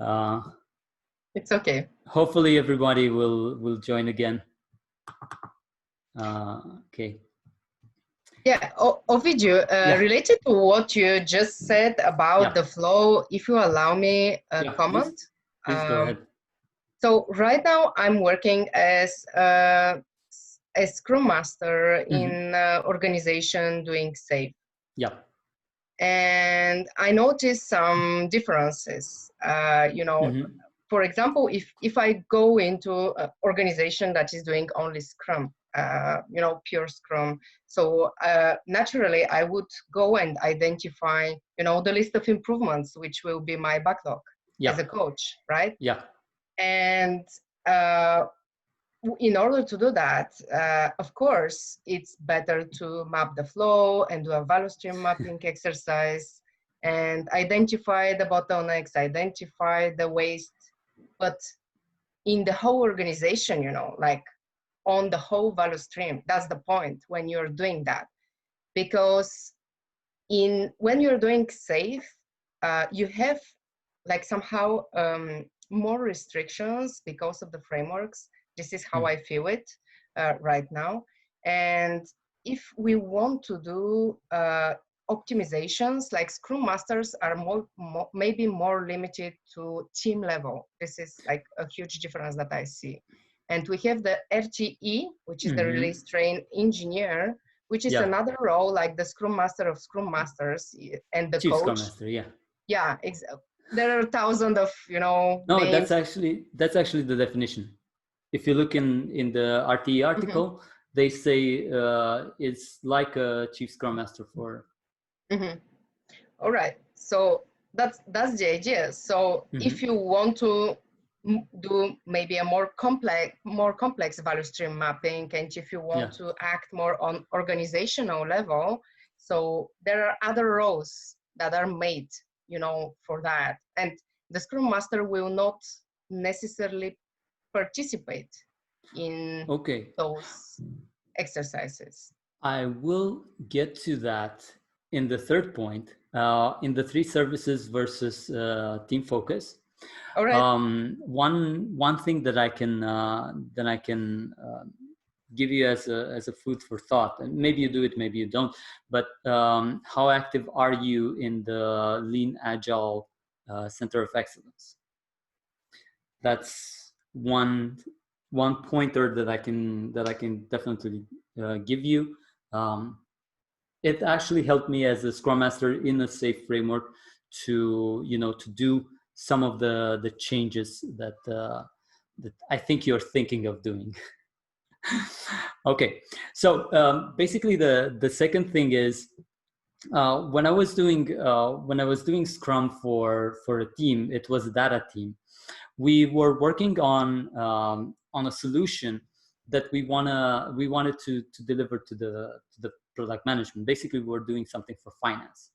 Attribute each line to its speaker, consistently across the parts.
Speaker 1: Uh,
Speaker 2: It's okay.
Speaker 1: Hopefully everybody will join again. Okay.
Speaker 2: Yeah, Ovidio,
Speaker 1: Yeah.
Speaker 2: related to what you just said about the flow, if you allow me a comment.
Speaker 1: Please go ahead.
Speaker 2: So right now I'm working as a Scrum Master in organization doing SAFe.
Speaker 1: Yeah.
Speaker 2: And I noticed some differences. For example, if I go into an organization that is doing only Scrum, pure Scrum, so naturally I would go and identify, the list of improvements, which will be my backlog as a coach, right?
Speaker 1: Yeah.
Speaker 2: And in order to do that, of course, it's better to map the flow and do a value stream mapping exercise and identify the bottlenecks, identify the waste. But in the whole organization, like on the whole value stream, that's the point when you're doing that. Because when you're doing SAFe, you have like somehow more restrictions because of the frameworks. This is how I feel it right now. And if we want to do optimizations, like Scrum Masters are maybe more limited to team level. This is like a huge difference that I see. And we have the RTE, which is the release train engineer, which is another role, like the Scrum Master of Scrum Masters and the
Speaker 1: Chief
Speaker 2: coach.
Speaker 1: Scrum Master, yeah.
Speaker 2: Yeah, there are thousands of,
Speaker 1: No,
Speaker 2: names.
Speaker 1: that's actually the definition. If you look in the RTE article, they say it's like a Chief Scrum Master for.
Speaker 2: All right, so that's the idea. So if you want to do maybe a more complex value stream mapping, and if you want to act more on organizational level, so there are other roles that are made, for that. And the Scrum Master will not necessarily participate in those exercises.
Speaker 1: I will get to that in the third point, in the 3 services versus team focus.
Speaker 2: All right.
Speaker 1: One thing that I can give you as a food for thought, and maybe you do it, maybe you don't, but how active are you in the Lean Agile Center of Excellence? That's one pointer that I can definitely give you. It actually helped me as a Scrum Master in a SAFe framework to do some of the changes that I think you're thinking of doing. Okay, so basically the second thing is when I was doing Scrum for a team, it was a data team. We were working on a solution that we wanted to deliver to the product management. Basically, we were doing something for finance.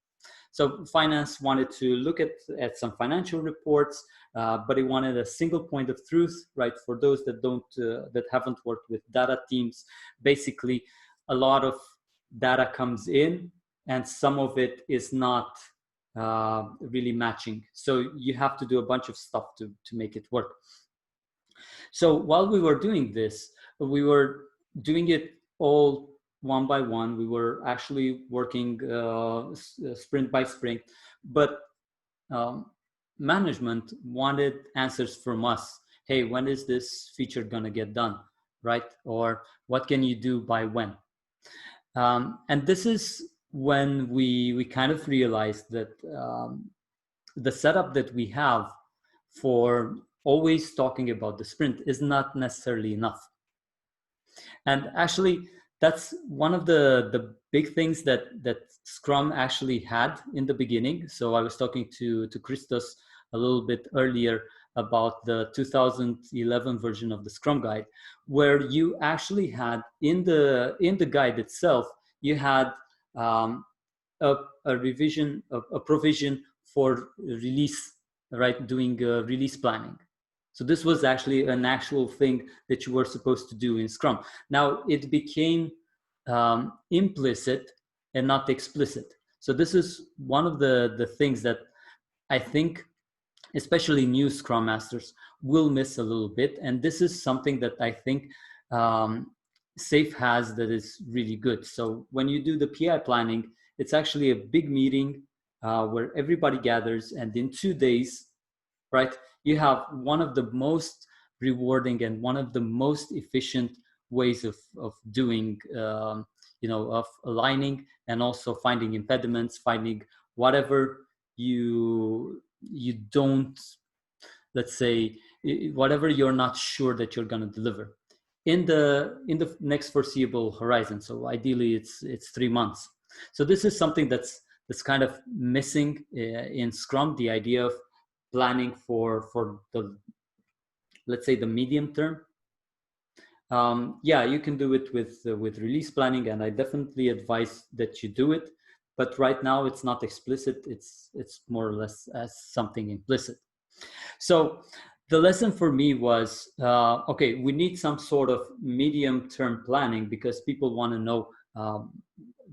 Speaker 1: So finance wanted to look at some financial reports, but it wanted a single point of truth, right? For those that haven't worked with data teams, basically a lot of data comes in and some of it is not really matching. So you have to do a bunch of stuff to make it work. So while we were doing this, we were doing it all one by one. We were actually working sprint by sprint, but management wanted answers from us. Hey, when is this feature gonna get done, right? Or what can you do by when? And this is when we kind of realized that the setup that we have for always talking about the sprint is not necessarily enough. And actually, that's one of the big things that Scrum actually had in the beginning. So I was talking to Christos a little bit earlier about the 2011 version of the Scrum Guide, where you actually had in the guide itself, you had a revision, a provision for release, right? Doing release planning. So this was actually an actual thing that you were supposed to do in Scrum. Now it became implicit and not explicit. So this is one of the things that I think especially new Scrum Masters, will miss a little bit. And this is something that I think um, SAFe has that is really good. So when you do the PI planning, it's actually a big meeting where everybody gathers, and in 2 days, right, you have one of the most rewarding and one of the most efficient ways of doing, of aligning and also finding impediments, finding whatever you don't, let's say, whatever you're not sure that you're going to deliver in the next foreseeable horizon. So ideally it's 3 months. So this is something that's kind of missing in Scrum, the idea of planning for the, let's say, the medium term. Yeah, you can do it with release planning, and I definitely advise that you do it. But right now it's not explicit. It's more or less as something implicit. So the lesson for me was, okay, we need some sort of medium-term planning because people want to know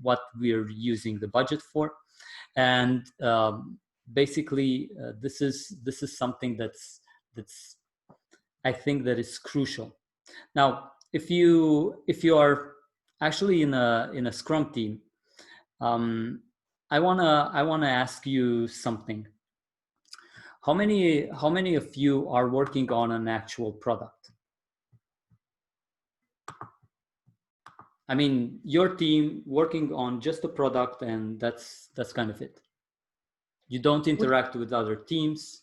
Speaker 1: what we're using the budget for, and basically this is something that's I think that is crucial. Now, if you are actually in a Scrum team, I wanna ask you something. How many of you are working on an actual product? I mean, your team working on just a product, and that's kind of it. You don't interact with other teams.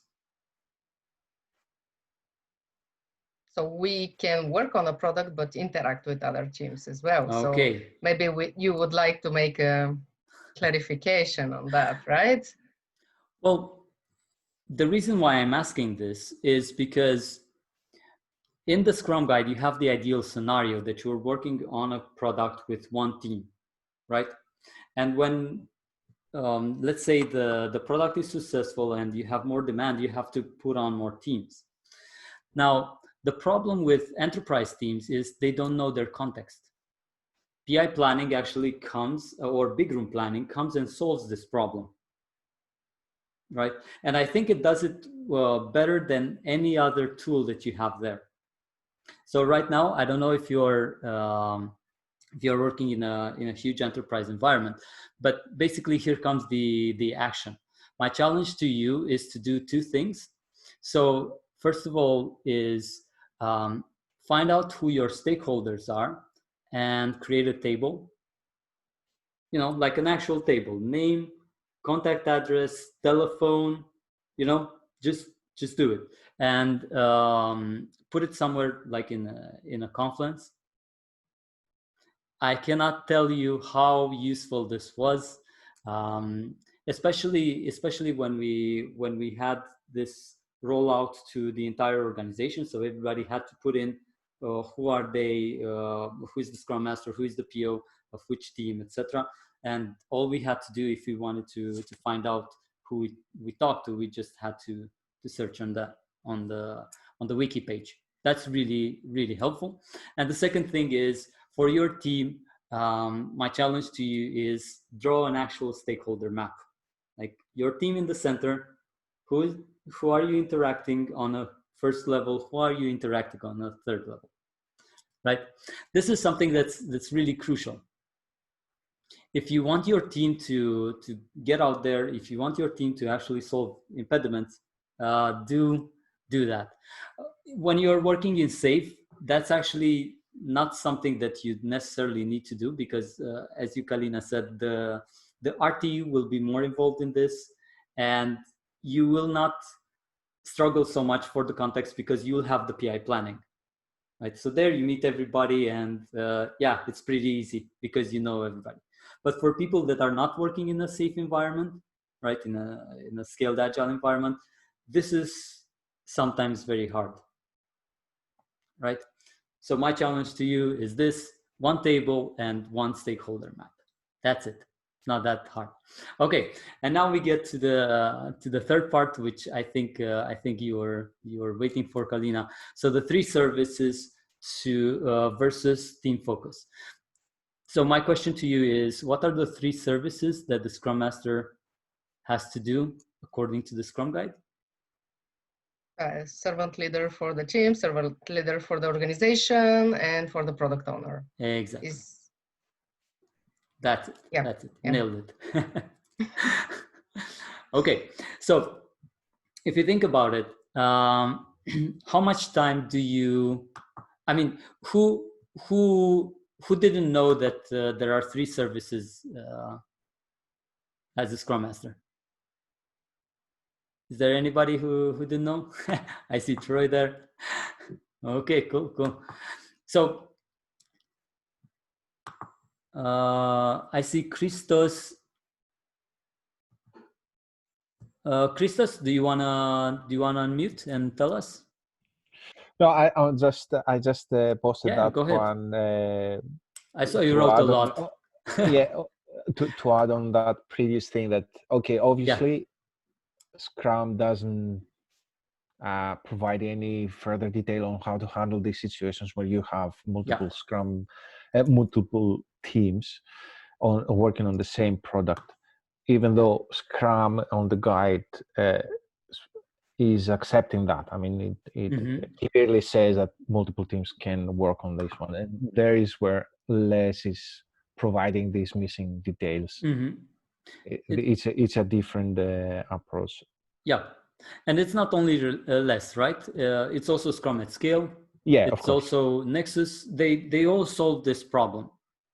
Speaker 2: So we can work on a product, but interact with other teams as well.
Speaker 1: Okay.
Speaker 2: So maybe you would like to make a clarification on that, right?
Speaker 1: Well, the reason why I'm asking this is because in the Scrum Guide, you have the ideal scenario that you're working on a product with one team, right? And when, let's say, the product is successful and you have more demand, you have to put on more teams. Now, the problem with enterprise teams is they don't know their context. PI planning actually comes, or big room planning comes and solves this problem, right? And I think it does it better than any other tool that you have there. So right now, I don't know if you're working in a huge enterprise environment, but basically here comes the action. My challenge to you is to do two things. So first of all is find out who your stakeholders are and create a table, like an actual table: name, contact address, telephone, you know, just do it, and put it somewhere like in a Confluence. I cannot tell you how useful this was, um, especially when we had this rollout to the entire organization. So everybody had to put in who are they, who is the Scrum Master, who is the PO of which team, etc. And all we had to do, if we wanted to find out who we talked to, we just had to search on the wiki page. That's really, really helpful. And the second thing is, for your team, my challenge to you is draw an actual stakeholder map. Like your team in the center, who are you interacting on a first level? Who are you interacting on a third level? Right? This is something that's really crucial. If you want your team to get out there, if you want your team to actually solve impediments, do that. When you're working in SAFe, that's actually not something that you necessarily need to do, because as you, Kalina, said, the RTU will be more involved in this, and you will not struggle so much for the context because you will have the PI planning, right? So there you meet everybody, and yeah, it's pretty easy because you know everybody. But for people that are not working in a SAFe environment, right, in a scaled agile environment, this is sometimes very hard, right? So my challenge to you is this: one table and one stakeholder map. That's it. It's not that hard. Okay, and now we get to the third part, which I think you were waiting for, Kalina. So the three services to versus team focus. So my question to you is, what are the three services that the Scrum Master has to do according to the Scrum Guide?
Speaker 2: Servant leader for the team, servant leader for the organization, and for the product owner.
Speaker 1: Exactly.
Speaker 2: Is
Speaker 1: That's it.
Speaker 2: yeah,
Speaker 1: That's it.
Speaker 2: yeah.
Speaker 1: Nailed it. Okay. So if you think about it, how much time do you, I mean, who didn't know that there are 3 services as a Scrum Master? Is there anybody who didn't know? I see Troy there. Okay, cool. So I see Christos. Christos, do you wanna unmute and tell us?
Speaker 3: No, I just posted
Speaker 1: Yeah,
Speaker 3: that
Speaker 1: go ahead.
Speaker 3: one.
Speaker 1: I saw you
Speaker 3: to
Speaker 1: wrote a
Speaker 3: add on,
Speaker 1: lot.
Speaker 3: yeah, to add on that previous thing that okay, obviously, Scrum doesn't provide any further detail on how to handle these situations where you have multiple Scrum, multiple teams on working on the same product. Even though Scrum on the guide is accepting that. I mean, it clearly says that multiple teams can work on this one, and there is where less is providing these missing details. It's a different approach.
Speaker 1: Yeah, and it's not only less, right? It's also Scrum at Scale.
Speaker 3: Yeah,
Speaker 1: it's
Speaker 3: of course.
Speaker 1: Also Nexus. They all solve this problem,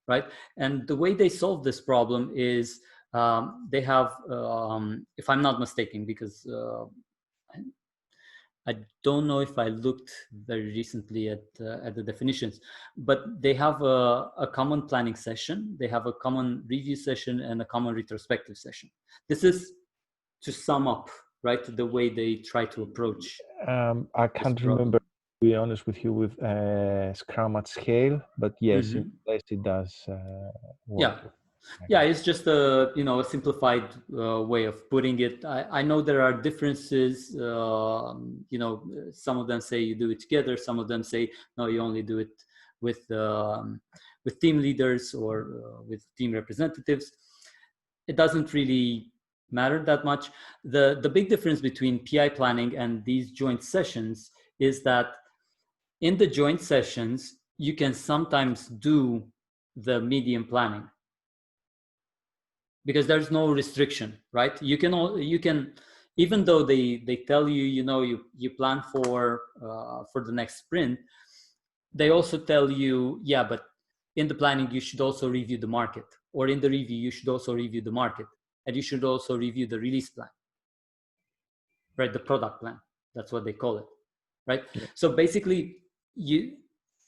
Speaker 1: right? And the way they solve this problem is they have, if I'm not mistaken, because I don't know if I looked very recently at the definitions, but they have a common planning session, they have a common review session, and a common retrospective session. This is to sum up, right, the way they try to approach.
Speaker 3: I can't remember, to be honest with you, with Scrum at Scale, but yes, in place it does work.
Speaker 1: Yeah, it's just a a simplified way of putting it. I know there are differences. Some of them say you do it together. Some of them say no, you only do it with team leaders or with team representatives. It doesn't really matter that much. The big difference between PI planning and these joint sessions is that in the joint sessions you can sometimes do the medium planning, because there's no restriction, right? You can, even though they tell you, you plan for the next sprint, they also tell you, yeah, but in the planning you should also review the market, or in the review you should also review the market, and you should also review the release plan, right? The product plan, that's what they call it, right? Yeah. So basically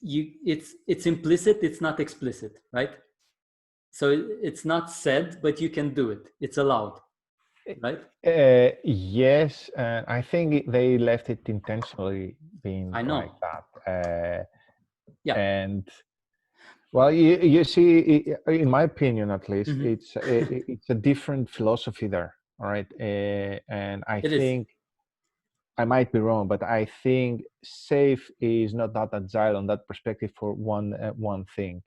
Speaker 1: it's implicit, it's not explicit, right? So it's not said, but you can do it. It's allowed, right?
Speaker 3: Yes, I think they left it intentionally being like that.
Speaker 1: Yeah.
Speaker 3: And well, you see, in my opinion, at least, it's a different philosophy there. All right, and I think I might be wrong, but I think SAFe is not that agile on that perspective for one thing.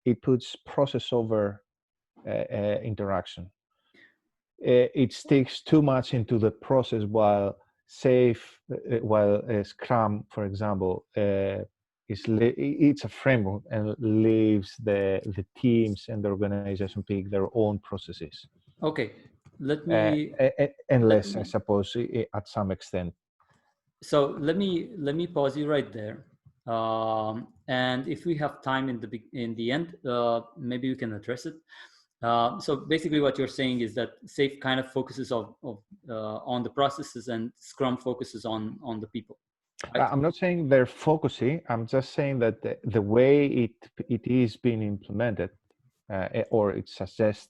Speaker 3: It puts process over interaction. It sticks too much into the process, while Scrum, for example, it's a framework and leaves the teams and the organization pick their own processes.
Speaker 1: Okay, let me
Speaker 3: unless I suppose at some extent.
Speaker 1: So let me pause you right there, and if we have time in the end, maybe we can address it. So basically, what you're saying is that SAFe kind of focuses on the processes, and Scrum focuses on the people. Right?
Speaker 3: I'm not saying they're focusing. I'm just saying that the way it is being implemented, or it suggests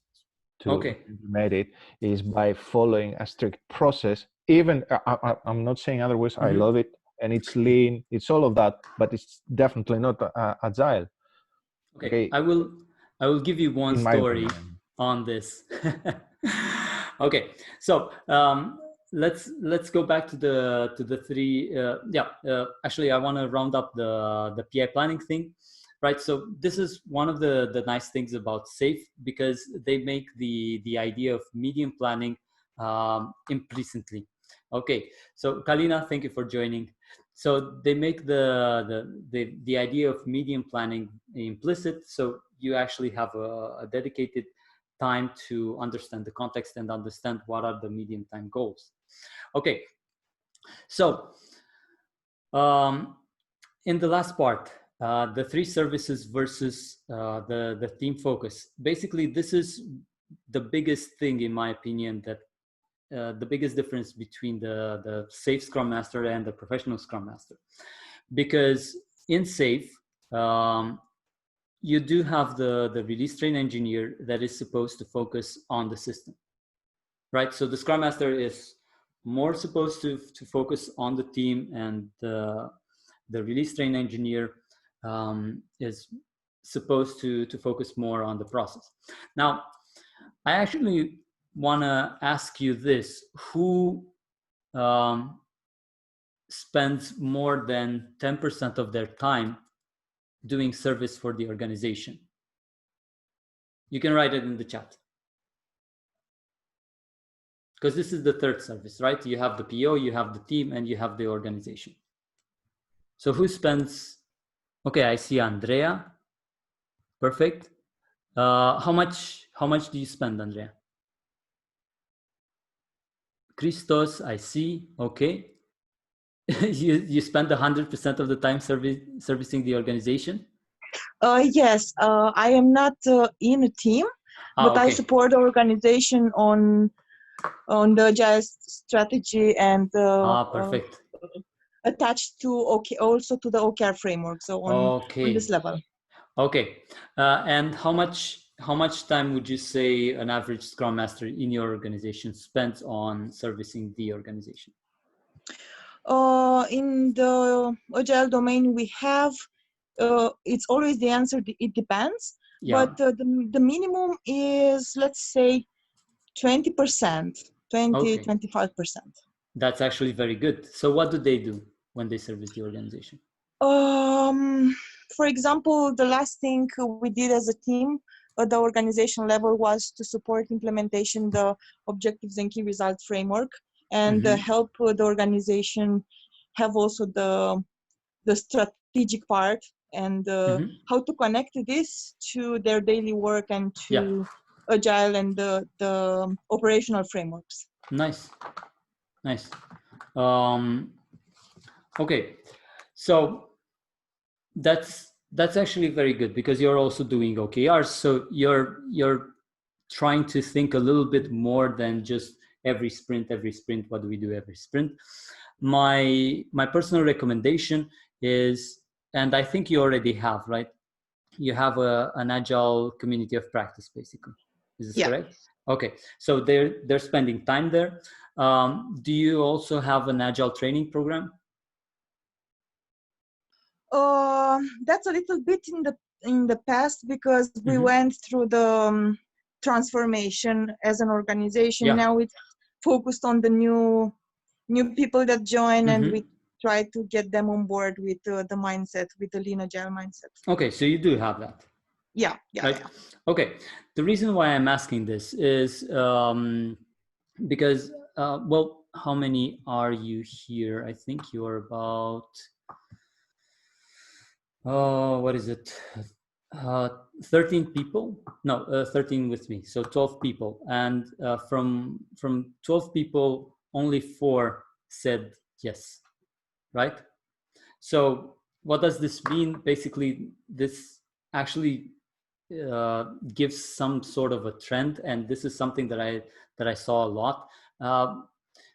Speaker 3: to implement it, is by following a strict process. Even I'm not saying otherwise. I love it, and it's lean. It's all of that, but it's definitely not agile.
Speaker 1: Okay, I will give you one story on this. Okay, so let's go back to the 3. Actually, I want to round up the PI planning thing, right? So this is one of the nice things about SAFe, because they make the idea of medium planning implicitly. Okay, so Kalina, thank you for joining. So they make the idea of medium planning implicit. So you actually have a dedicated time to understand the context and understand what are the medium time goals. Okay, so in the last part, the three services versus the team focus. Basically, this is the biggest thing, in my opinion, that the biggest difference between the safe Scrum Master and the professional Scrum Master. Because in safe, you do have the release train engineer that is supposed to focus on the system, right? So the Scrum Master is more supposed to focus on the team, and the release train engineer is supposed to focus more on the process. Now, I actually want to ask you this: who spends more than 10% of their time doing service for the organization? You can write it in the chat. Because this is the third service, right? You have the PO, you have the team, and you have the organization. So who spends? Okay, I see Andrea. Perfect. How much do you spend, Andrea? Christos, I see. Okay. you spend 100% of the time servicing the organization?
Speaker 4: Yes, I am not in a team, but
Speaker 1: okay.
Speaker 4: I support the organization on the agile strategy and
Speaker 1: perfect.
Speaker 4: Attached to also to the OKR framework. So on this level.
Speaker 1: Okay, and how much time would you say an average Scrum Master in your organization spends on servicing the organization?
Speaker 4: In the agile domain, we have it's always the answer. It depends, but the minimum is, let's say, 20%, 25%.
Speaker 1: That's actually very good. So what do they do when they service the organization?
Speaker 4: For example, the last thing we did as a team at the organization level was to support implementation the objectives and key results framework, and help the organization have also the strategic part and how to connect this to their daily work and to agile and the operational frameworks.
Speaker 1: Nice. Okay, so that's actually very good, because you're also doing OKRs, so you're trying to think a little bit more than just every sprint. What do we do every sprint? My personal recommendation is, and I think you already have, right? You have an agile community of practice, basically. Is this correct? Okay, so they're spending time there. Do you also have an agile training program?
Speaker 4: That's a little bit in the past, because we went through the transformation as an organization. Now it's focused on the new people that join, and we try to get them on board with the mindset, with the lean agile mindset.
Speaker 1: Okay, so you do have that.
Speaker 4: Yeah.
Speaker 1: Okay, the reason why I'm asking this is because well, how many are you here? I think you're about what is it, 13 people? No, 13 with me, so 12 people. And from 12 people, only 4 said yes, right? So what does this mean? Basically, this actually gives some sort of a trend, and this is something that I saw a lot.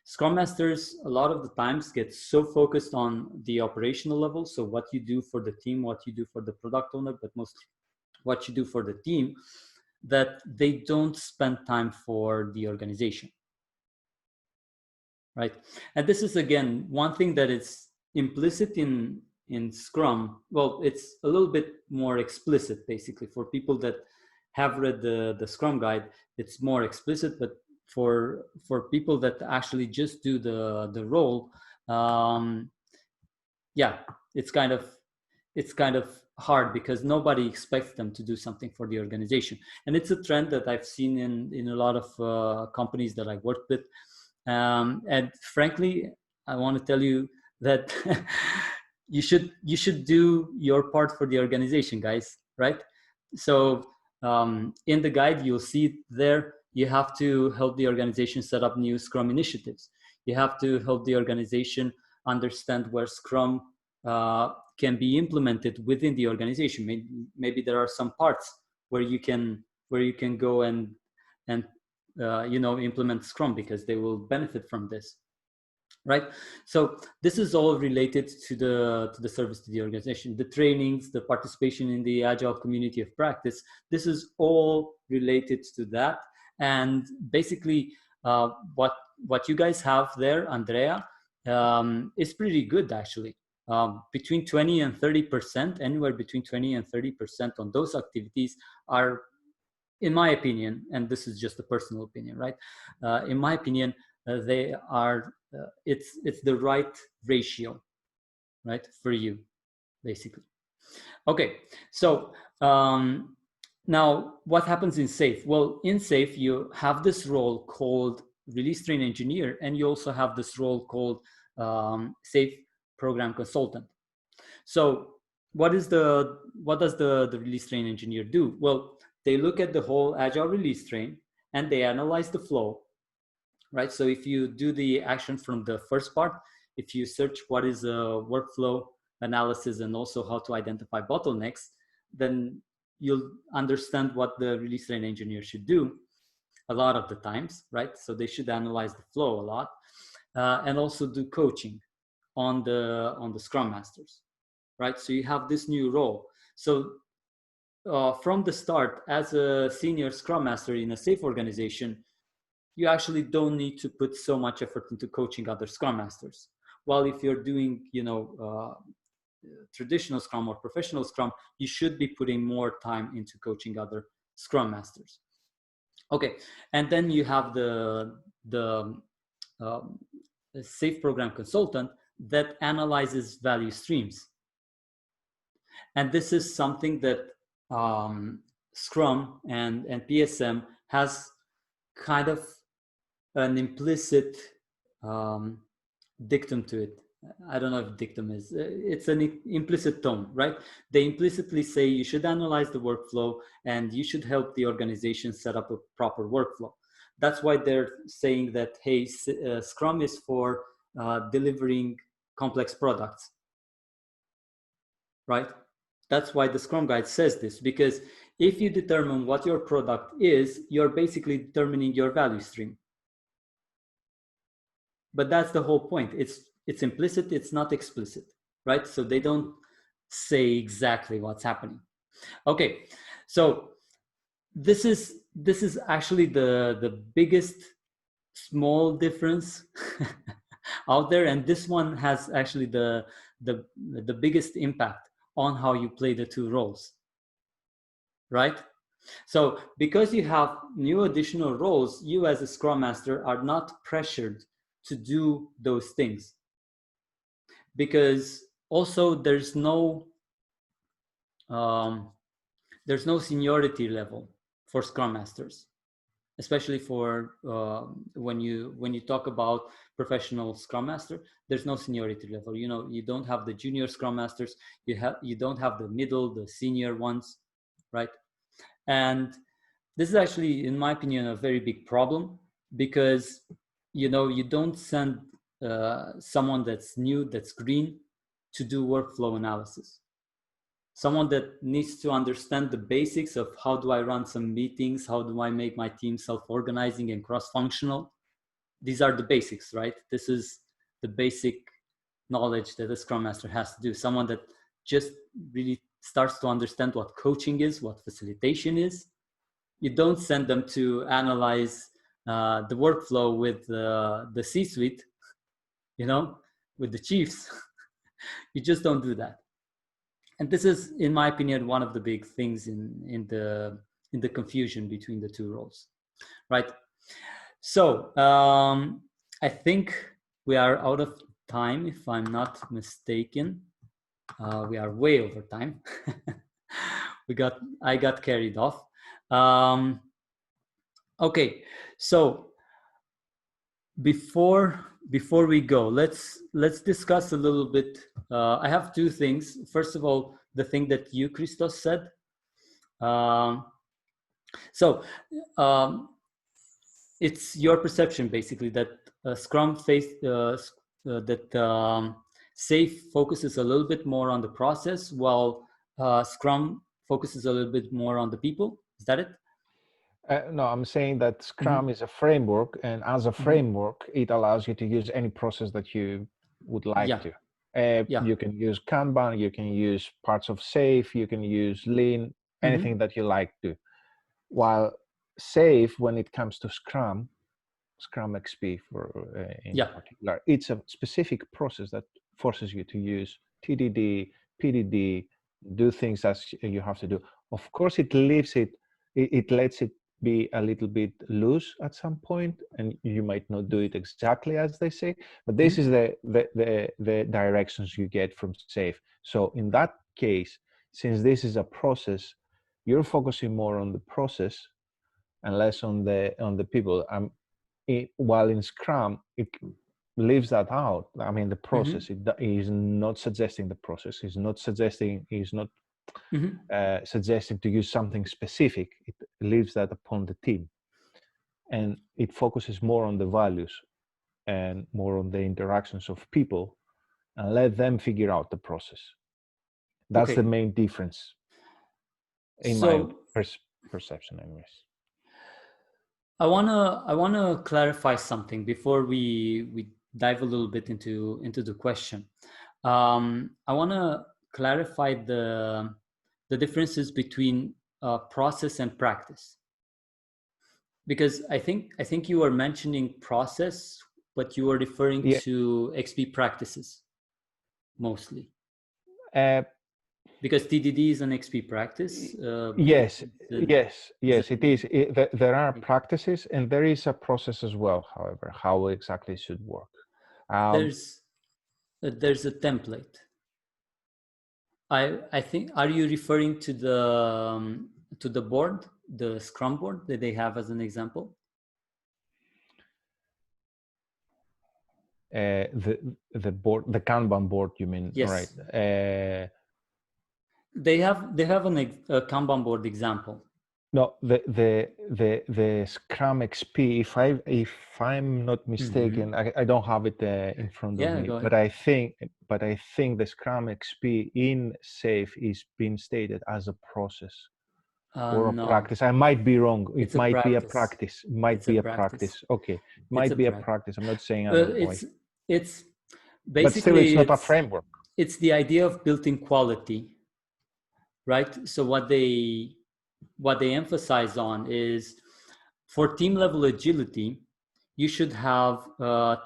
Speaker 1: Scrum Masters a lot of the times get so focused on the operational level, so what you do for the team, what you do for the product owner, but mostly what you do for the team, that they don't spend time for the organization, right? And this is, again, one thing that is implicit in Scrum. Well, it's a little bit more explicit, basically. For people that have read the Scrum guide, it's more explicit, but for people that actually just do the role, it's kind of hard, because nobody expects them to do something for the organization. And it's a trend that I've seen in a lot of companies that I worked with. And frankly, I want to tell you that you should do your part for the organization, guys, right? So in the guide, you'll see there, you have to help the organization set up new Scrum initiatives. You have to help the organization understand where Scrum can be implemented within the organization. Maybe there are some parts where you can go and implement Scrum because they will benefit from this, right? So this is all related to the service to the organization, the trainings, the participation in the Agile community of practice. This is all related to that. And basically, what you guys have there, Andrea, is pretty good actually. Between 20 and 30%, anywhere between 20 and 30% on those activities are, in my opinion, and this is just a personal opinion, right? In my opinion, they are, it's the right ratio, right, for you, basically. Okay, so now what happens in SAFe? Well, in SAFe, you have this role called release train engineer, and you also have this role called SAFe program consultant. So what does the release train engineer do? Well, they look at the whole Agile release train and they analyze the flow, right? So if you do the action from the first part, if you search what is a workflow analysis and also how to identify bottlenecks, then you'll understand what the release train engineer should do a lot of the times, right? So they should analyze the flow a lot and also do coaching on the Scrum Masters, right? So you have this new role. So from the start, as a senior Scrum Master in a SAFe organization, you actually don't need to put so much effort into coaching other Scrum Masters. While if you're doing, traditional Scrum or professional Scrum, you should be putting more time into coaching other Scrum Masters. Okay, and then you have the SAFe program consultant that analyzes value streams. And this is something that Scrum and PSM has kind of an implicit dictum to it. I don't know if dictum is, it's an implicit tone, right? They implicitly say you should analyze the workflow and you should help the organization set up a proper workflow. That's why they're saying that, hey, Scrum is for delivering complex products, right? That's why the Scrum Guide says this, because if you determine what your product is, you're basically determining your value stream. But that's the whole point. It's implicit, it's not explicit, right? So they don't say exactly what's happening. Okay, so this is actually the biggest small difference out there, and this one has actually the biggest impact on how you play the two roles, right? So because you have new additional roles, you as a Scrum Master are not pressured to do those things, because also there's no seniority level for Scrum Masters, especially for when you talk about professional Scrum Master. There's no seniority level. You don't have the junior Scrum Masters. You don't have the middle, the senior ones, right? And this is actually, in my opinion, a very big problem, because you don't send someone that's new, that's green, to do workflow analysis. Someone that needs to understand the basics of how do I run some meetings, how do I make my team self-organizing and cross-functional. These are the basics, right? This is the basic knowledge that a Scrum Master has to do. Someone that just really starts to understand what coaching is, what facilitation is. You don't send them to analyze the workflow with the C-suite, with the chiefs. You just don't do that. And this is, in my opinion, one of the big things in the confusion between the two roles, right? So I think we are out of time, if I'm not mistaken. We are way over time. I got carried off. Okay, so before we go, let's discuss a little bit. I have two things. First of all, the thing that you, Christos, said. Um, so it's your perception basically that Scrum that Safe focuses a little bit more on the process, while Scrum focuses a little bit more on the people. Is that it?
Speaker 3: No, I'm saying that Scrum
Speaker 1: Mm-hmm.
Speaker 3: is a framework, and as a
Speaker 1: Mm-hmm.
Speaker 3: framework, it allows you to use any process that you would like
Speaker 1: Yeah.
Speaker 3: to.
Speaker 1: Yeah.
Speaker 3: You can use Kanban, you can use parts of Safe, you can use Lean, anything that you like to. While Safe, when it comes to Scrum XP in particular, it's a specific process that forces you to use TDD, PDD, do things as you have to do. Of course, it leaves it lets it be a little bit loose at some point, and you might not do it exactly as they say, but this is the directions you get from Safe. So in that case, since this is a process, you're focusing more on the process and less on the people. While in Scrum, it leaves that out. I mean, the process, it is not suggesting the process, is not suggesting to use something specific. It leaves that upon the team, and it focuses more on the values and more on the interactions of people, and let them figure out the process. That's the main difference in my perception, anyways.
Speaker 1: I wanna clarify something before we dive a little bit into the question. I wanna clarify the differences between process and practice, because I think you were mentioning process, but you were referring to XP practices mostly. Because TDD is an XP practice.
Speaker 3: Yes, it is. There are practices and there is a process as well. However, how exactly it should work?
Speaker 1: There's a template. I think. Are you referring to the board, the Scrum board that they have as an example?
Speaker 3: The board, the Kanban board, you mean?
Speaker 1: Yes.
Speaker 3: Right.
Speaker 1: They have a Kanban board example.
Speaker 3: No, the Scrum XP. If I'm not mistaken, I don't have it in front of me.
Speaker 1: Go ahead.
Speaker 3: But I think the Scrum XP in Safe is being stated as a process or a practice. I might be wrong. It might be a practice. It might be a practice. Okay, it might be a practice. I'm not saying otherwise.
Speaker 1: It's basically,
Speaker 3: but still, it's not a framework.
Speaker 1: It's the idea of built-in quality, right? So what they emphasize on is, for team level agility, you should have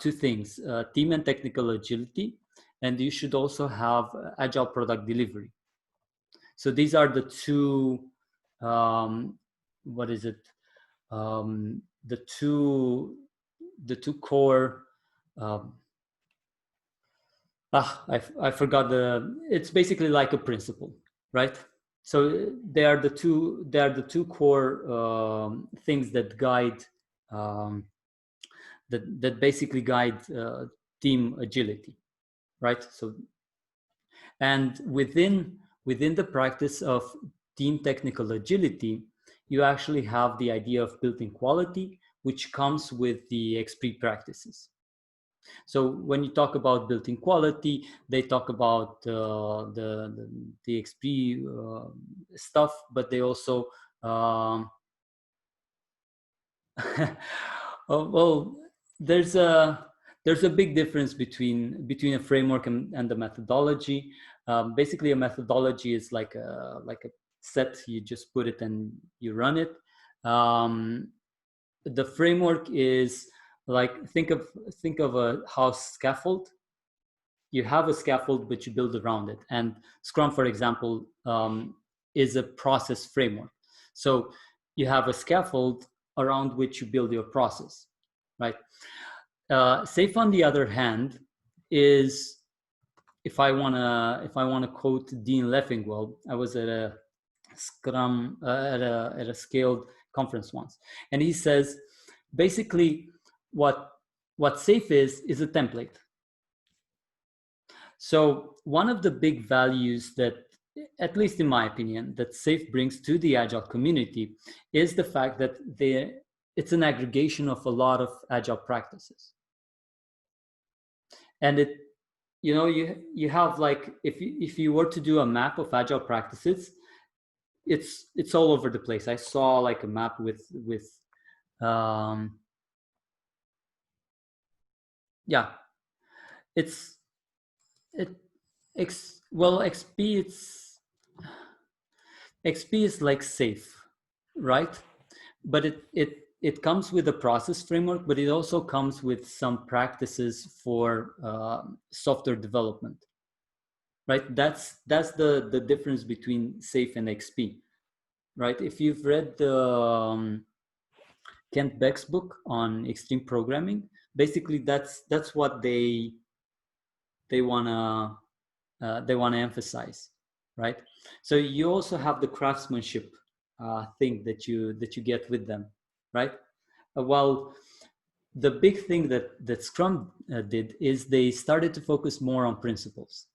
Speaker 1: two things: team and technical agility, and you should also have agile product delivery. So these are the two. What is it? The two core. I forgot it's basically like a principle, right? So they are the two core things that guide that basically guide team agility, right? So, and within the practice of team technical agility, you actually have the idea of built-in quality, which comes with the XP practices. So when you talk about built-in quality, they talk about the XP stuff, but they also well, there's a big difference between a framework and the methodology. Basically, a methodology is like a set. You just put it and you run it. The framework is like, think of a house scaffold. You have a scaffold, but you build around it. And Scrum, for example, is a process framework. So you have a scaffold around which you build your process, right? Safe, on the other hand, is, if I wanna quote Dean Leffingwell, I was at a Scrum at a scaled conference once, and he says basically what what SAFe is a template. So one of the big values that, at least in my opinion, that SAFe brings to the Agile community is the fact that it's an aggregation of a lot of Agile practices. And it, you know, you have, like, if you were to do a map of Agile practices, it's all over the place. I saw like a map with yeah, it's well, XP is like SAFe, right? But it comes with a process framework, but it also comes with some practices for software development, right? That's the difference between SAFe and XP, right? If you've read the Kent Beck's book on extreme programming, basically that's what they wanna emphasize, right? So you also have the craftsmanship thing that you get with them, right? Well, the big thing that Scrum did is they started to focus more on principles.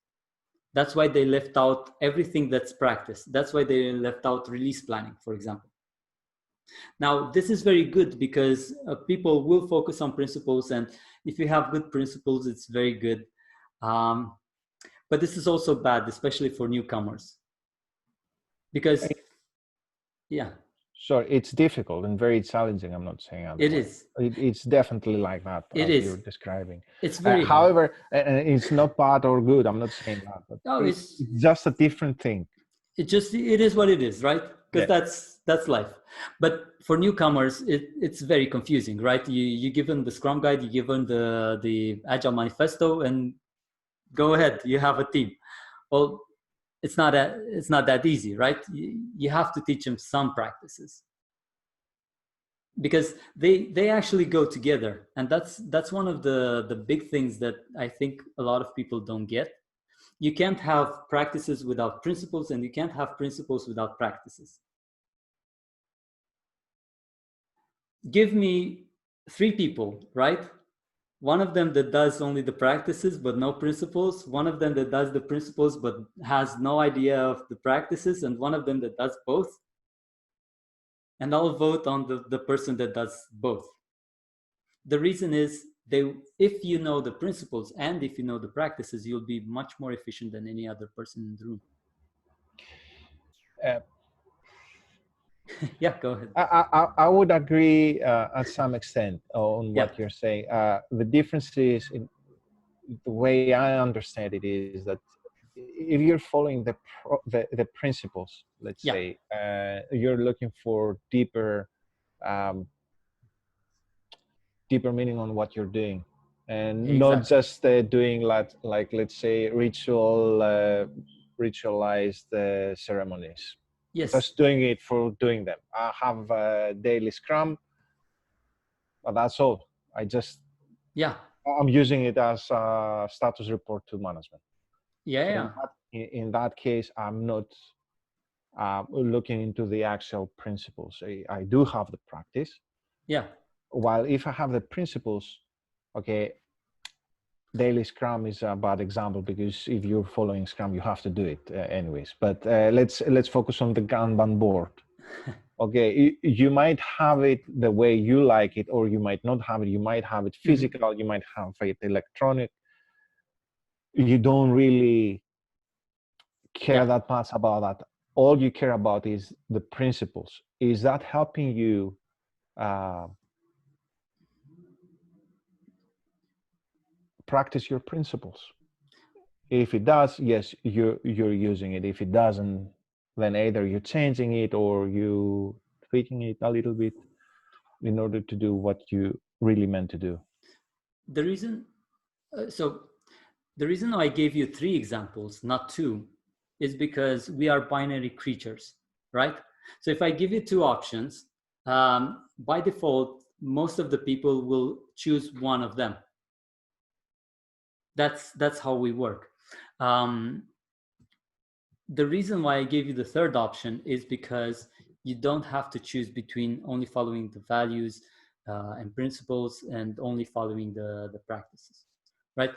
Speaker 1: That's why they left out everything that's practice. That's why they left out release planning, for example. Now, this is very good because people will focus on principles, and if you have good principles, it's very good. But this is also bad, especially for newcomers. Because, yeah.
Speaker 3: Sure, it's difficult and very challenging. I'm not saying otherwise.
Speaker 1: It is.
Speaker 3: It's definitely like that.
Speaker 1: It
Speaker 3: as
Speaker 1: is.
Speaker 3: You're describing.
Speaker 1: It's very
Speaker 3: however, it's not bad or good. I'm not saying that. But
Speaker 1: no,
Speaker 3: it's just a different thing.
Speaker 1: It is what it is, right? Because that's life. But for newcomers, it's very confusing, right? You give them the Scrum guide, you give them the Agile manifesto, and go ahead, you have a team. Well, it's not that easy, right? You have to teach them some practices because they actually go together, and that's one of the big things that I think a lot of people don't get. You can't have practices without principles, and you can't have principles without practices. Give me 3 people, right? One of them that does only the practices but no principles, one of them that does the principles but has no idea of the practices, and one of them that does both. And I'll vote on the person that does both. The reason is, if you know the principles and if you know the practices, you'll be much more efficient than any other person in the room. Yeah, go ahead.
Speaker 3: I would agree at some extent on what you're saying. The difference is, in the way I understand it, is that if you're following the principles, let's say, you're looking for deeper meaning on what you're doing, and not just doing like let's say ritualized ceremonies.
Speaker 1: Yes.
Speaker 3: Just doing it for doing them. I have a daily Scrum, but that's all. I'm using it as a status report to management. In that case, I'm not looking into the actual principles. I do have the practice. While if I have the principles, okay, daily Scrum is a bad example because if you're following Scrum, you have to do it anyways. But let's focus on the Kanban board. Okay, you might have it the way you like it, or you might not have it. You might have it physical, you might have it electronic. You don't really care that much about that. All you care about is the principles. Is that helping you practice your principles? If it does, yes, you're using it. If it doesn't, then either you're changing it or you tweaking it a little bit in order to do what you really meant to do.
Speaker 1: The reason I gave you 3 examples, not 2, is because we are binary creatures, right? So if I give you 2 options, by default, most of the people will choose one of them. That's how we work. The reason why I gave you the 3rd option is because you don't have to choose between only following the values, and principles and only following the practices, right?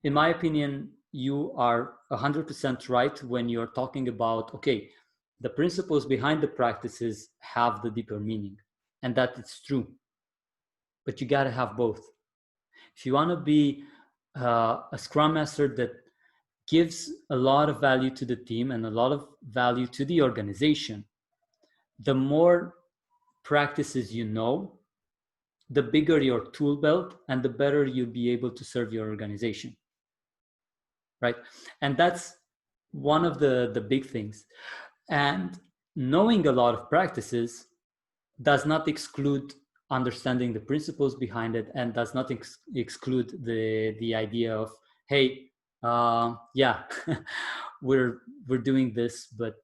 Speaker 1: In my opinion, you are 100% right when you're talking about, okay, the principles behind the practices have the deeper meaning, and that it's true. But you got to have both. If you want to be a Scrum Master that gives a lot of value to the team and a lot of value to the organization, the more practices you know, the bigger your tool belt and the better you'll be able to serve your organization, right? And that's one of the big things. And knowing a lot of practices does not exclude understanding the principles behind it, and does not exclude the idea of, hey, yeah, we're doing this, but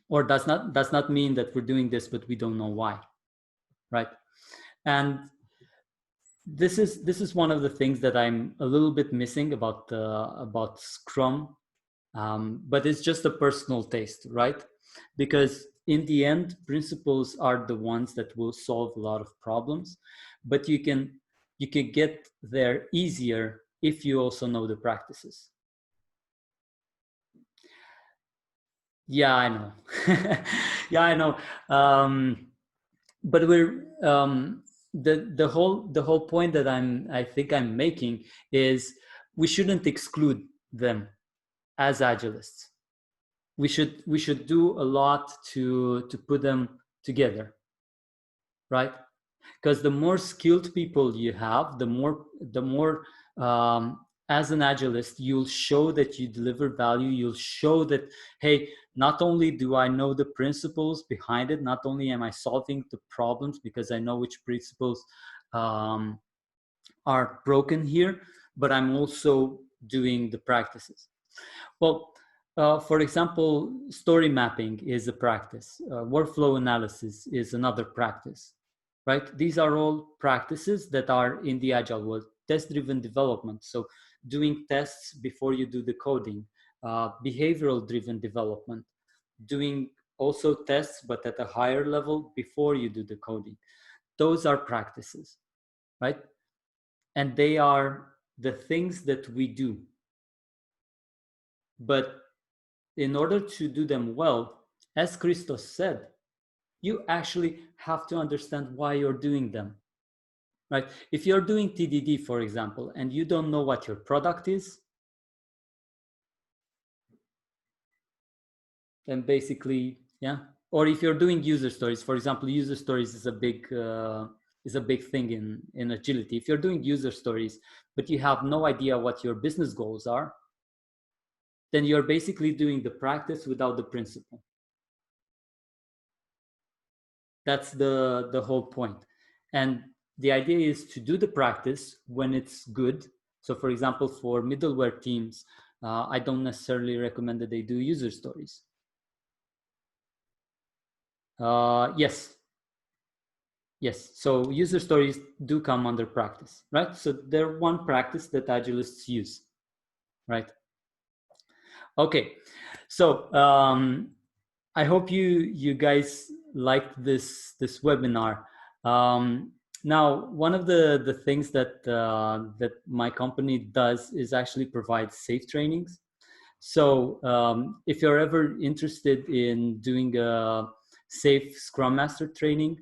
Speaker 1: or does not mean that we're doing this, but we don't know why, right? And this is one of the things that I'm a little bit missing about Scrum, but it's just a personal taste, right? Because in the end, principles are the ones that will solve a lot of problems, but you can get there easier if you also know the practices. Yeah, I know. Yeah, I know. But we're the whole point that I think I'm making is we shouldn't exclude them as agilists. We should do a lot to put them together, right? Because the more skilled people you have, the more as an agilist, you'll show that you deliver value. You'll show that, hey, not only do I know the principles behind it, not only am I solving the problems because I know which principles are broken here, but I'm also doing the practices. Well, for example, story mapping is a practice. Workflow analysis is another practice, right? These are all practices that are in the Agile world. Test-driven development, so doing tests before you do the coding. Behavioral-driven development, doing also tests, but at a higher level before you do the coding. Those are practices, right? And they are the things that we do. But in order to do them well, as Christos said, you actually have to understand why you're doing them, right? If you're doing TDD, for example, and you don't know what your product is, then basically, yeah. Or if you're doing user stories, for example, user stories is a big thing in agility. If you're doing user stories, but you have no idea what your business goals are, then you're basically doing the practice without the principle. That's the whole point. And the idea is to do the practice when it's good. So for example, for middleware teams, I don't necessarily recommend that they do user stories. Yes. So user stories do come under practice, right? So they're one practice that agilists use, right? Okay. So I hope you guys liked this webinar. Now, one of the things that that my company does is actually provide safe trainings. So if you're ever interested in doing a safe Scrum Master training,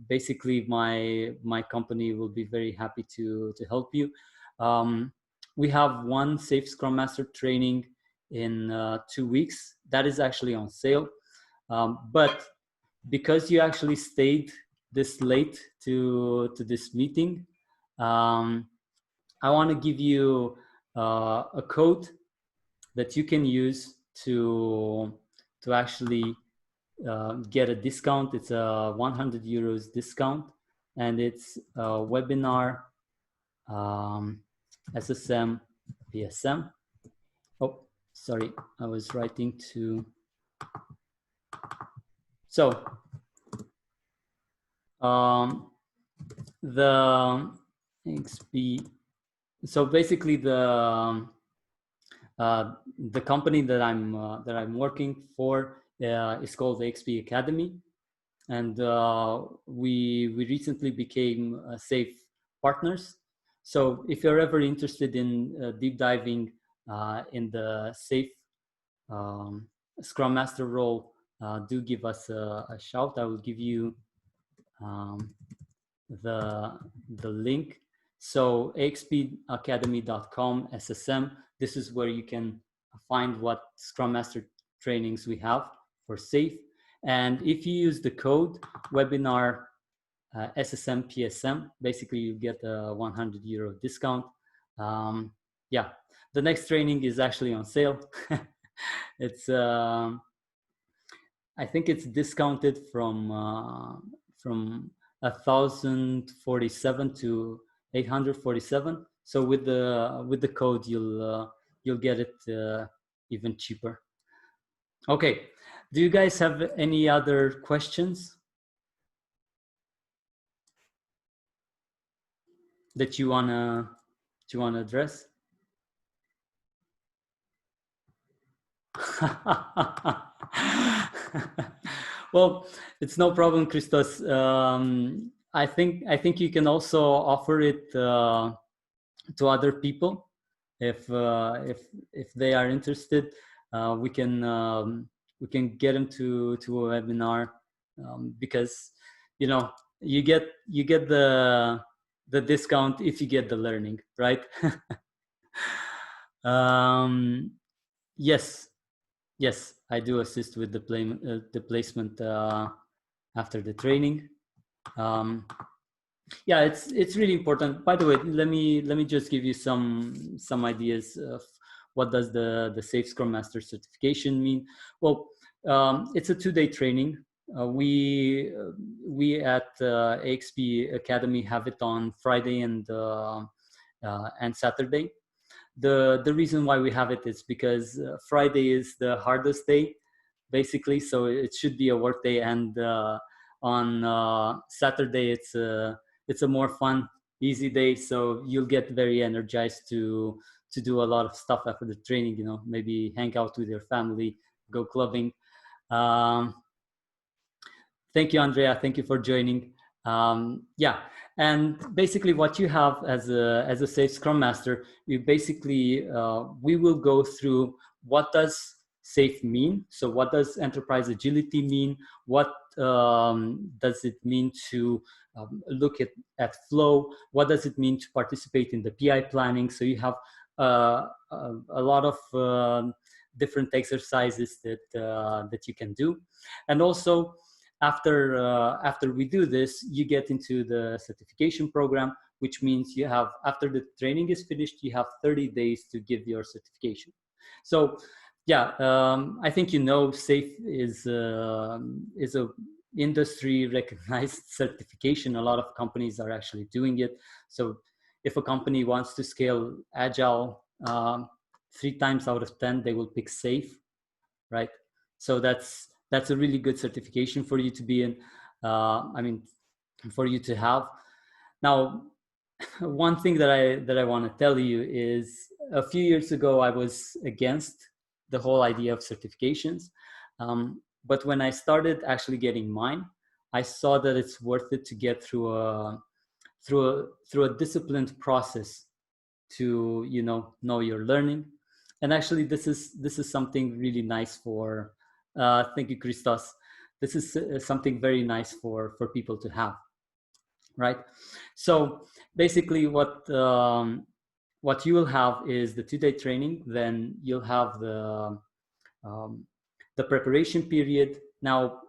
Speaker 1: basically my company will be very happy to help you. We have one safe Scrum Master training in 2 weeks. That is actually on sale. But because you actually stayed this late to this meeting, I want to give you a code that you can use to actually get a discount. It's a 100 euros discount, and it's a webinar SSM PSM. Oh, sorry, I was writing to. So the XP. So basically, the company that I'm working for is called the XP Academy, and we recently became safe partners. So if you're ever interested in deep diving in the safe Scrum Master role, do give us a shout. I will give you um, the link. So axpacademy.com SSM. This is where you can find what Scrum Master trainings we have for safe. And if you use the code webinar SSM PSM, basically you get a €100 discount. Yeah, the next training is actually on sale. It's I think it's discounted from 1,047 to 847. So with the code, you'll get it even cheaper. Okay, do you guys have any other questions that you wanna address? Well, it's no problem, Christos. I think you can also offer it to other people if they are interested. We can get them to a webinar because you know you get the discount if you get the learning, right? Yes. Yes, I do assist with the placement after the training. Yeah, it's really important. By the way, let me just give you some ideas of what does the Safe Scrum Master certification mean. Well, it's a 2-day training. We at AXP Academy have it on Friday and Saturday. The reason why we have it is because Friday is the hardest day, basically, so it should be a work day, and on Saturday it's a more fun, easy day, so you'll get very energized to do a lot of stuff after the training, you know, maybe hang out with your family, go clubbing. Thank you, Andrea. Thank you for joining. Yeah, and basically what you have as a Safe Scrum Master, you basically, we will go through what does safe mean? So what does enterprise agility mean? What does it mean to look at flow? What does it mean to participate in the PI planning? So you have a lot of different exercises that you can do. And also, after we do this, you get into the certification program, which means you have, after the training is finished, you have 30 days to give your certification. So yeah, I think SAFE is a industry recognized certification. A lot of companies are actually doing it. So if a company wants to scale agile, 3 times out of 10 they will pick SAFE, right? So that's a really good certification for you to be in. I mean, for you to have. Now, one thing that I want to tell you is, a few years ago I was against the whole idea of certifications, but when I started actually getting mine, I saw that it's worth it to get through a disciplined process to know your learning. And actually this is something really nice for thank you, Christos. This is something very nice for people to have, right? So basically what you will have is the 2-day training, then you'll have the preparation period. Now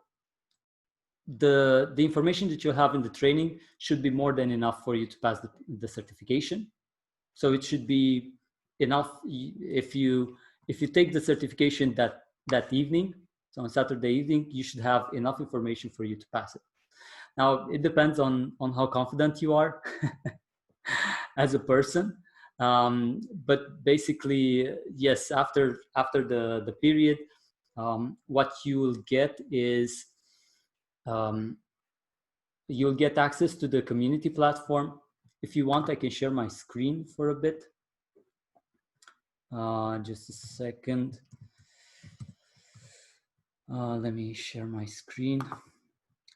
Speaker 1: the information that you have in the training should be more than enough for you to pass the certification. So it should be enough if you take the certification that evening. So on Saturday evening, you should have enough information for you to pass it. Now it depends on how confident you are as a person, but basically, yes, after the period, what you will get is you'll get access to the community platform. If you want, I can share my screen for a bit. Just a second. Let me share my screen.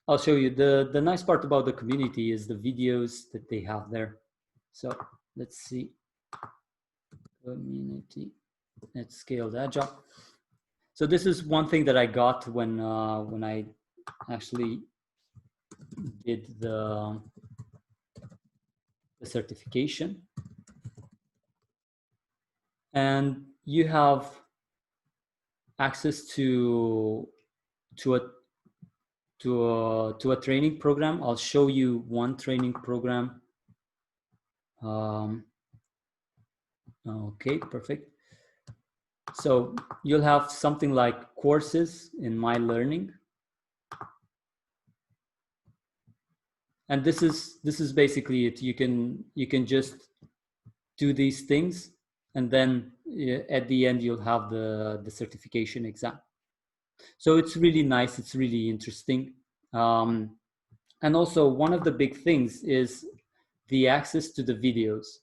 Speaker 1: I'll show you. The nice part about the community is the videos that they have there. So let's see. Community. Let's scale that up. So this is one thing that I got when I actually did the certification. And you have access to a training program. I'll show you one training program. Okay, perfect. So you'll have something like courses in My Learning. And this is basically it. You can just do these things, and then at the end you'll have the certification exam. So it's really nice. It's really interesting. And also one of the big things is the access to the videos.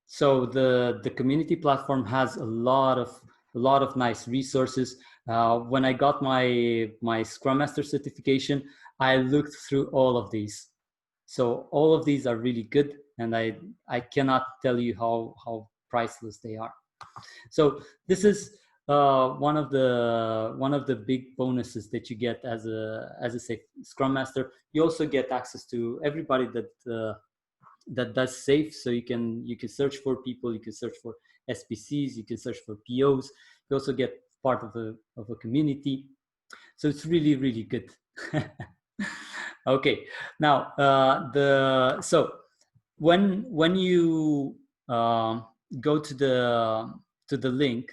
Speaker 1: So the community platform has a lot of nice resources. When I got my Scrum Master certification, I looked through all of these. So all of these are really good, and I cannot tell you how priceless they are. So this is one of the big bonuses that you get as a safe Scrum Master. You also get access to everybody that does safe. So you can search for people, you can search for SPCs, you can search for POs. You also get part of a community. So it's really, really good. Okay, now so when you go to the link,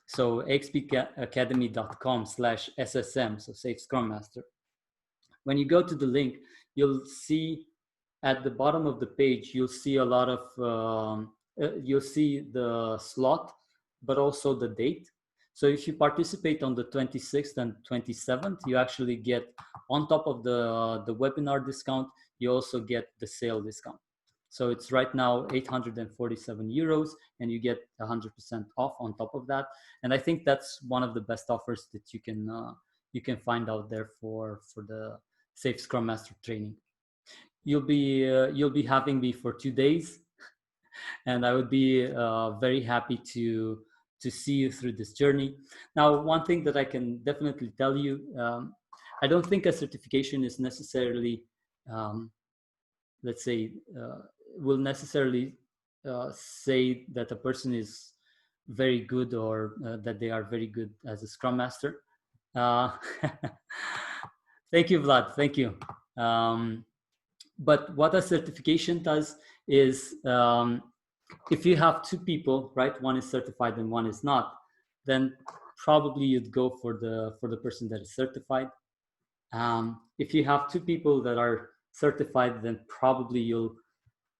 Speaker 1: so xpacademy.com/SSM, so Safe Scrum Master. When you go to the link, you'll see at the bottom of the page, you'll see a lot of you'll see the slot, but also the date. So if you participate on the 26th and 27th, you actually get, on top of the webinar discount, you also get the sale discount. So it's right now 847 euros, and you get 100% off on top of that. And I think that's one of the best offers that you can find out there for the Safe Scrum Master training. You'll be having me for 2 days, and I would be very happy to see you through this journey. Now, one thing that I can definitely tell you, I don't think a certification is necessarily, let's say, will necessarily say that a person is very good, or that they are very good as a Scrum Master. Thank you, Vlad. Thank you. But what a certification does is, if you have two people, right, one is certified and one is not, then probably you'd go for the person that is certified. If you have two people that are certified, then probably you'll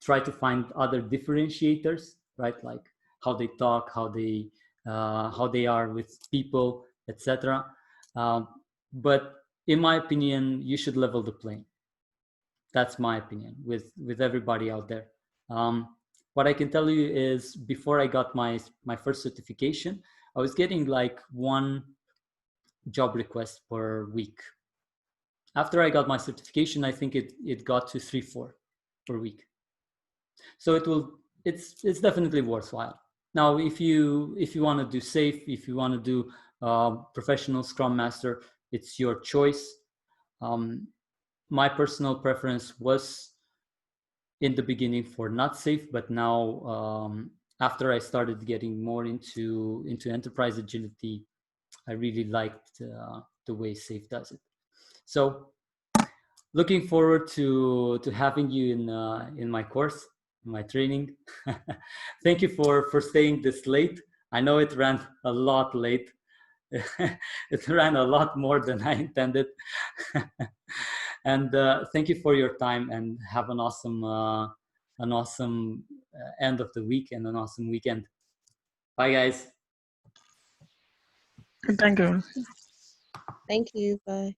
Speaker 1: try to find other differentiators, right, like how they talk, how they are with people, etc. But in my opinion, you should level the playing. That's my opinion with everybody out there. What I can tell you is, before I got my first certification, I was getting like 1 job request per week. After I got my certification, I think it got to 3-4 per week. So it's definitely worthwhile. Now, if you want to do safe, if you want to do professional Scrum Master, it's your choice. My personal preference was in the beginning for not safe, but now after I started getting more into enterprise agility, I really liked the way safe does it. So looking forward to having you in my course, my training. Thank you for staying this late. I know it ran a lot late. It ran a lot more than I intended. And thank you for your time, and have an awesome end of the week and an awesome weekend. Bye, guys.
Speaker 4: Thank you.
Speaker 2: Thank you. Bye.